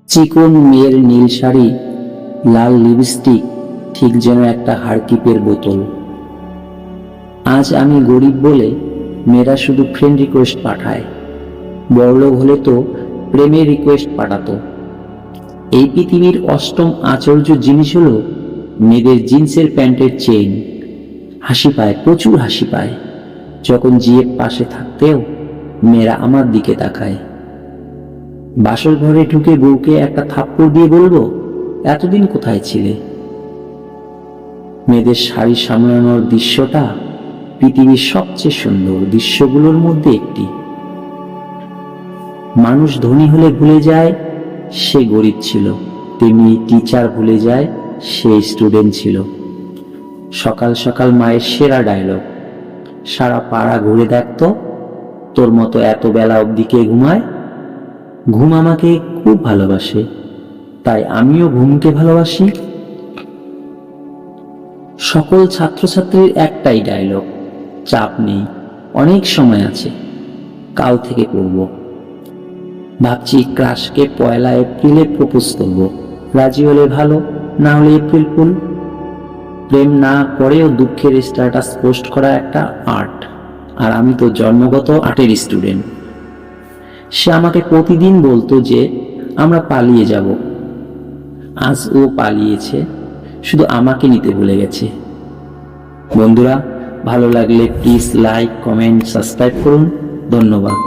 চিকন মেয়ের নীল শাড়ি, লাল লিপস্টিক, ঠিক যেন একটা হারকিপের বোতল। আজ আমি গরিব বলে মেয়েরা শুধু ফ্রেন্ড রিকোয়েস্ট পাঠায়, বড়লোক হলে তো প্রেমের রিকোয়েস্ট পাঠাতো। এই পৃথিবীর অষ্টম আশ্চর্য জিনিস হলো মেয়েদের জিন্সের প্যান্টের চেইন। হাসি পায়, প্রচুর হাসি পায় যখন জিএফ পাশে থাকতেও মেয়েরা আমার দিকে তাকায়। বাসর ঘরে ঢুকে বউকে একটা থাপ্পড় দিয়ে বলবো, এতদিন কোথায় ছিলে? মেয়েদের শাড়ি সামলানোর দৃশ্যটা পৃথিবীর সবচেয়ে সুন্দর দৃশ্যগুলোর মধ্যে একটি। মানুষ ধনী হলে ভুলে যায় সে গরিব ছিল, তেমনি টিচার ভুলে যায় সে স্টুডেন্ট ছিল। সকাল সকাল মায়ের সেরা ডায়লগ, সারা পাড়া ঘুরে দেখতো তোর মতো এত বেলা অবধি কে ঘুমায়? ঘুম আমাকে খুব ভালোবাসে, তাই আমিও ঘুমকে ভালোবাসি। সকল ছাত্রছাত্রীর একটাই ডায়লগ, চাপ নেই, অনেক সময় আছে, কাল থেকে পড়ব। ভাবছি ক্রাশকে 1 এপ্রিলে প্রপোজ করব, রাজি হলে ভালো, না হলে এপ্রিল ফুল। প্রেম না করেও দুঃখের স্ট্যাটাস পোস্ট করা একটা আর্ট, আর আমি তো জন্মগত আর্টের স্টুডেন্ট। সে আমাকে প্রতিদিন বলতো যে আমরা পালিয়ে যাব, আজ ও পালিয়েছে, শুধু আমাকে নিতে ভুলে গেছে। বন্ধুরা, ভালো লাগলে প্লিজ লাইক, কমেন্ট, সাবস্ক্রাইব করুন। ধন্যবাদ।